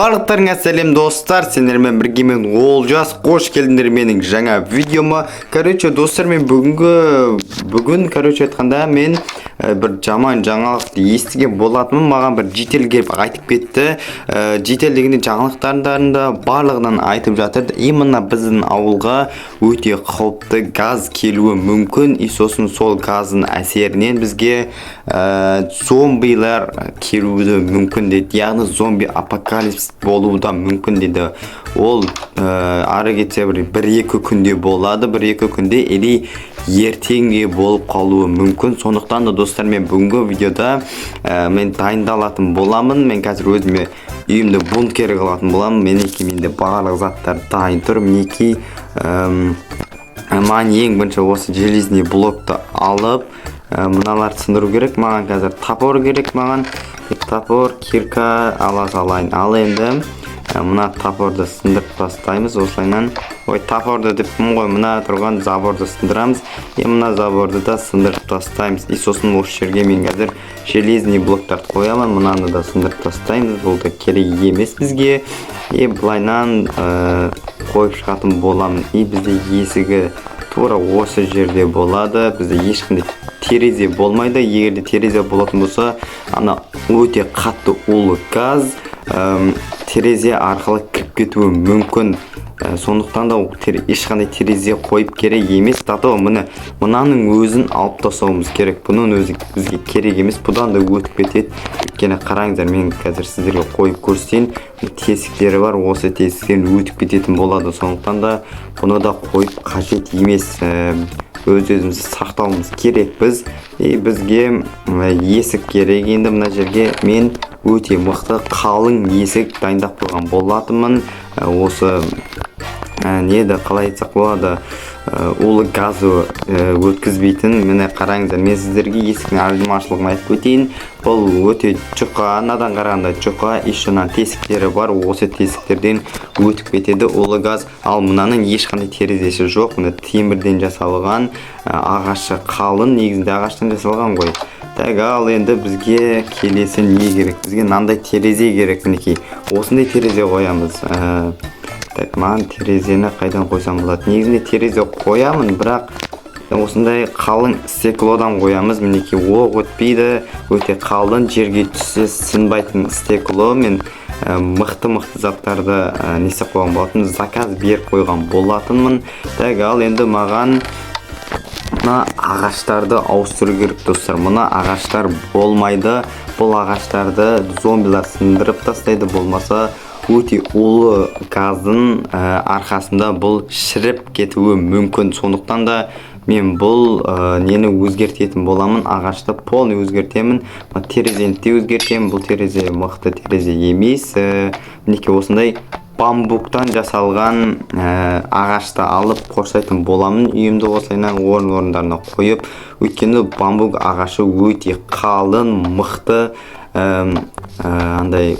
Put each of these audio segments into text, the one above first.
Барлықтарыңа сәлем достар, сендермен бірге мен Олжас, қош келдіңдер менің жаңа видеома. Короче, достар, мен бүгін айтқанда мен бір жаман жаңалықты естіген болатынмын. Маған бір жител келіп айтып кетті. Жител дегенде жаңалықтарында барлығынан айтып жатыр. Именно біздің ауылға өте қауіпті газ келуі мүмкін. Сосын сол газдың әсерінен бізге зомбилар келуі мүмкін деді. Яғни зомби апокалипс болуы да мүмкін деді. Ол ары кетсе бір-екі күнде болады, бір-екі күнде или ертеңге болып қалуы мүмкін. Сондықтан да достар, мен бүгінгі видеода мен дайындалатын боламын. Мен қазір өзіме үйімді бункер қылатын боламын. Менде барлық заттар дайын тұр. Мінекей маған ең бірінші осы железный блокты алып мыналарды сындыру керек. Маған қазір топор керек. Маған топор, кирка ала салайын. Ал енді мына топорды сындырып тастаймыз. Осылайынан топорды деппін ғой, мына тұрған заборды сындырамыз. Мына заборды да сындырып тастаймыз. Сосын осы жерге мен қазір железный блоктарды қоямын. Мынаны да сындырып тастаймыз. Бұл да керек емес бізге. Былайнан қойып шығатын боламын. Бізде есігі тура осы жерде болады. Бізде ешқандай терезе болмайды. Егерде терезе болатын болса, ана өте қатты улы газ терезе арқылы кіріп кетуі мүмкін. Сондықтан да ешқандай терезе қойып керек емес. Мынаның өзін алып тастауымыз керек. Бұның өзі бізге керек емес. Бұдан да өтіп кетеді. Өйткені қараңыздар, мен қазір сіздерге қойып көрсетейін. Тесіктері бар, осы тесіктен өтіп кететін болады. Сондықтан да бұны да қойып қажет емес. Өз-өзімізді сақтауымыз керек. Бізге есік керек. Енді мына жерге мен өте мықты қалың есік дайындап қойған болатынмын. Осы қалай айтсақ болады, улы газы өткізбейтін. Міне қараңыздар, мен сіздерге есіктің айырмашылығын айтып өтейін. Бұл өте жұқа, надан қарағанда жұқа, ішінен тесіктері бар. Осы тесіктерден өтіп кетеді улы газ. Ал мынаның ешқандай терезесі жоқ. Мына темірден жасалған, ағашы қалың, негізінде ағаштан жасалған ғой. Ал енді бізге келесі не керек? Бізге мынандай терезе керек. Мінекей осындай терезе қоямыз. Маған терезені қайдан қойсам болады? Негізінде терезе қоямын, бірақ осындай қалың стеклодан қоямыз. Мінекей оқ өтпейді, өте қалың, жерге түссе сынбайтын стекло. Мен мықты заттарды несе қойған болатын, заказ беріп қойған болатынмын. Ал енді маған мына ағаштарды ауыстыру керек достар. Мына ағаштар болмайды. Бұл ағаштарды зомбилар сындырып тастайды. Болмаса өте улы газдың арқасында бұл шіріп кетуі мүмкін. Сондықтан да мен бұл нені өзгертетін боламын. Ағашты полный өзгертемін. Терезені де өзгертемін. Бұл терезе мықты терезе емес. Мінекей осындай бамбуктан жасалған ағашты алып қоршайтын боламын. Үйімді осылайынан орындарына қойып, өйткені бамбук ағашы өте қалың, мықты,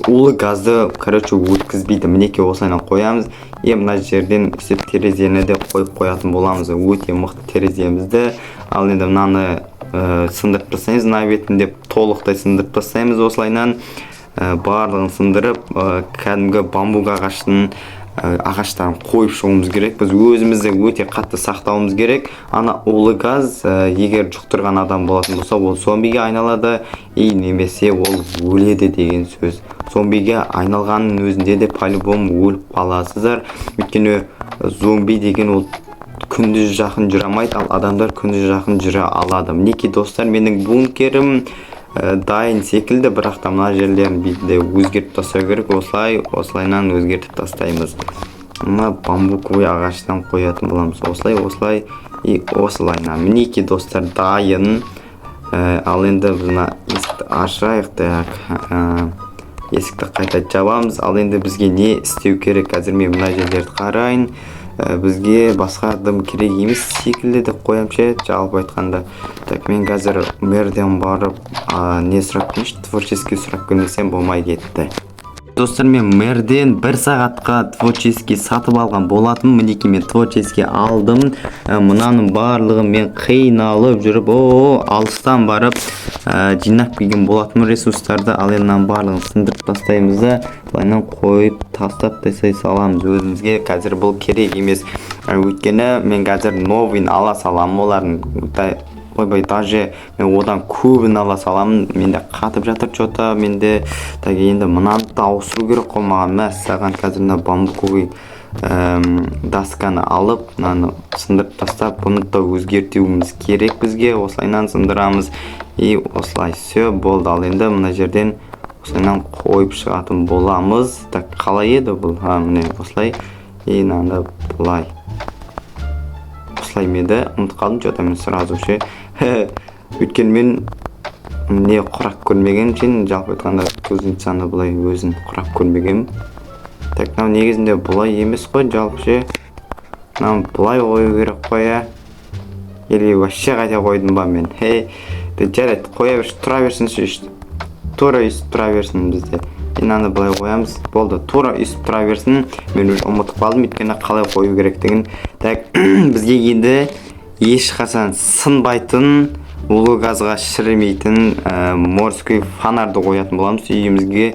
улы газды өткізбейді. Мінекей осылайынан қоямыз. Мына жерден терезені де қойып қоятын боламыз. Өте мықты тереземізді. Ал енді мынаны сындырып тастаймыз. Мына бетін деп толықтай сындырып тастаймыз. Осылайынан барлығын сындырып, кәдімгі бамбук ағаштарын қойып шығуымыз керек. Біз өзімізді өте қатты сақтауымыз керек. Ана улы газ егер жұқтырған адам болатын болса, ол зомбиге айналады, немесе ол өледі деген сөз. Зомбиге айналғанның өзінде де по-любому өліп қаласыздар. Өйткені зомби деген ол күндіз жақын жүре алмайды, ал адамдар күндіз жақын жүре алады. Мінекей достар, менің бункерім дайын секілді, бірақ та мына жерлерін өзгертіп тастау керек. Осылайынан өзгертіп тастаймыз. Мына бамбуковый ағаштан қоятын боламыз. Осылайынан. Мінекей достар, дайын. Ал енді біз есікті ашайық. Есікті қайта жабамыз. Ал енді бізге не істеу керек? Қазір мен мына жерлерді қарайын. Бізге басқа адам керек емес секілді деп қоямшы, жалпы айтқанда. Мен қазір мэрден барып не сұрап келші, творческий сұрақ көрмесем болмай кетті. достар, мен мэрден 1 сағатқа творческий сатып алған болатын. Мінеки мен творческий алдым. Мынаның барлығын мен қиналып жүріп, алыстан барып жинап келген болатын ресурстарды. Ал енді барлығын сындырып тастаймыз да, былайынан қойып тастап тастай саламыз өзімізге. Қазір бұл керек емес. Өйткені мен қазір новыйын ала саламын. Олардың ойбай, даже мен одан көбін ала саламын. Менде қатып жатыр что-то. Менде енді мынаны да ауыстыру керек қой маған. Мәссаған қазір мына бамбуковый досканы алып, мынаны сындырып тастап, бұны да өзгертуіміз керек бізге. Осылайынан сындырамыз. И осылай все болды. Ал енді мына жерден осылайынан қойып шығатын боламыз. Так, қалай еді бұл? Міне осылай. И мынаны бұлай. Осылай меді. Ұмытып қалдым, что-то мен сразу ше. Өйткені мен не құрақ көрмеген үшін, жалпы айтқанда кузницаны бұлай өзін құрақ көрмеген. Так, мынау негізінде бұлай емес қой, жалпы ше. Мынау бұлай қою керек қоя. Или вообще қайта қойдым ба мен. Жарайды, қоя берші, тұра берсін ше. Тура үстіп тұра берсін бізде. Мынаны бұлай қоямыз. Болды, тура үстіп тұра берсін. Мен уже ұмытып қалдым, өйткені қалай қою керектігін. Так, бізге енді ешқашан сынбайтын, улы газға шірімейтін морской фонарды қоятын боламыз үйімізге.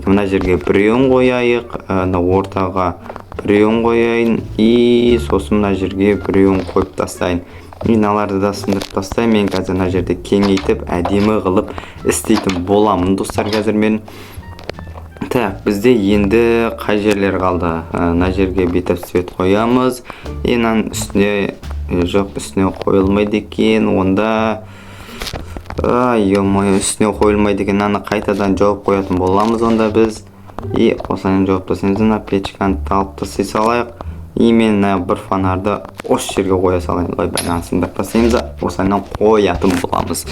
Мына жерге біреуін қояйық, ортаға біреуін қояйын, и сосын мына жерге біреуін қойып тастайын. Мыналарды да сындырып тастайын. Мен қазір мына жерде кеңейтіп, әдемі қылып істейтін боламын, достар. Қазір мен так, бізде енді қай жерлер қалды? Мына жерге бетіп свет қоямыз. Мынаның үстіне жоқ, үстіне қойылмайды екен. Онда үстіне қойылмайды екен. Мынаны қайтадан жауып қоятын боламыз онда біз. И осылайынан жауып тастаймыз. Мына печканы алып тастай салайық. И мен бір фонарды осы жерге қоя салайын. Мынаны сындырып тастаймыз, осылайынан қоятын боламыз.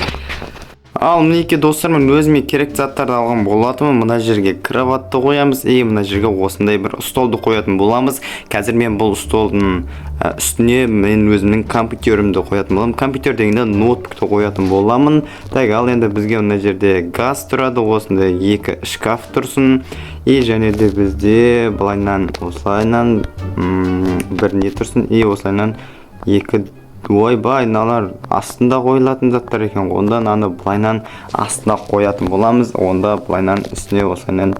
Ал мінеки достар, мен өзіме керек заттарды алған болатынмын. Мына жерге кроватты қоямыз, мына жерге осындай бір столды қоятын боламыз. Қазір мен бұл столдың үстіне мен өзімнің компьютерімді қоятын боламын. Компьютер дегенде ноутбукты қоятын боламын. Так, ал енді бізге мына жерде газ тұрады, осындай 2 шкаф тұрсын. И және де бізде былайынан осылайынан бір не тұрсын. И осылайынан 2 ойбай, мыналар астында қойылатын заттар екен. Онда мынаны былайынан астына қоятын боламыз. Онда былайынан үстіне осылайынан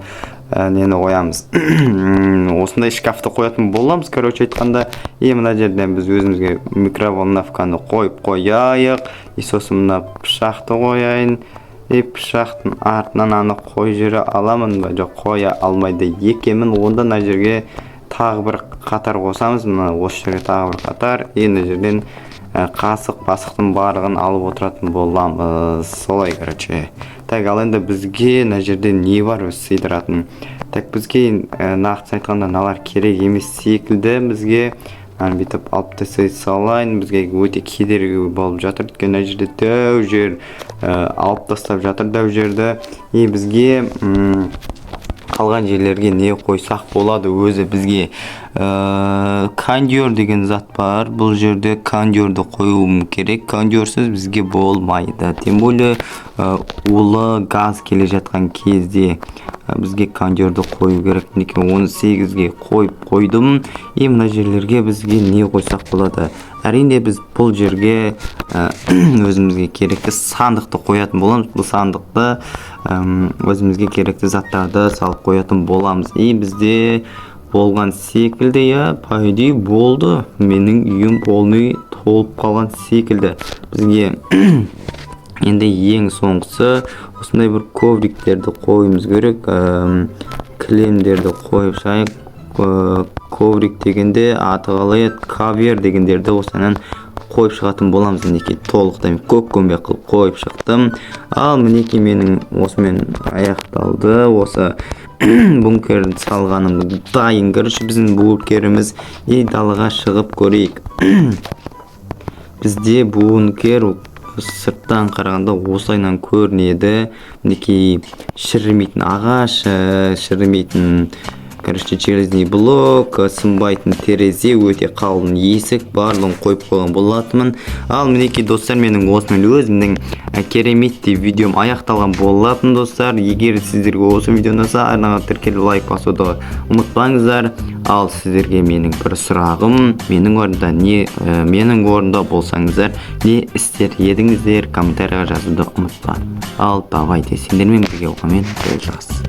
нені қоямыз. Осындай шкафты қоятын боламыз. Короче айтқанда, мына жерден біз өзімізге микроволновканы қойып қояйық. И сосын мына пышақты қояйын. И пышақтың артынан аны қой жері аламын ба? Жоқ, қоя алмайды екенмін. Онда мына жерге тағы бір қатар қосамыз. Мына осы жерге тағы бір қатар. Мына жерден қасық, басықтың барлығын алып отыратын боламыз. Солай, короче. Так, ал енді бізге мына жерде не бар сыйдыратын? Так, бізге нақты айтқанда мыналар керек емес секілді. Бізге бүйтіп алып тастай салайын. Бізге өте кедергі болып жатыр. Өйткені мына жерде дәу жер алып тастап жатыр, дәу жерді. И бізге қалған жерлерге не қойсақ болады? Өзі бізге кондер деген зат бар. Бұл жерде кондерді қоюым керек. Кондерсіз бізге болмайды. Тем более улы газ келе жатқан кезде бізге кондерді қою керек. 18-ге қойдым. И мына жерлерге бізге не қойсақ болады? Әрине біз бұл жерге өзімізге керекті сандықты қоятын боламыз. Бұл сандықты өзімізге керекті заттарды салып қоятын боламыз. И бізде болған секілді, по идее болды. Менің үйім болмай толып қалған секілді. Бізге енді ең соңғысы осындай бір ковриктерді қойымыз керек. Кілемдерді қойып шайық. Коврик дегенде аты қалай еді, кавер дегендерді осынан қойып шығатын боламыз. Мінеки толықтай көк көмбе қылып қойып шықтым. Ал мінеки менің осымен аяқталды. Осы бункерді салғаным дайын. Короче, біздің бункеріміз. И далаға шығып көрейік. Бізде бункер сырттан қарағанда осылайынан көрінеді. Мінеки шірімейтін ағаш, шірімейтін короче, железный блок, сынбайтын терезе, өте қалың есік, барлығын қойып қойған болатынмын. Ал мінекей достар, менің осымен өзімнің кереметтей видеом аяқталған болатын достар. Егер сіздерге осы видео ұнаса, арнаға тіркеліп лайк басуды ұмытпаңыздар. Ал сіздерге менің бір сұрағым, менің орында болсаңыздар, не істер едіңіздер, комментарияға жазуды ұмытпа. Ал давайте сендермен бірге оқумен жас.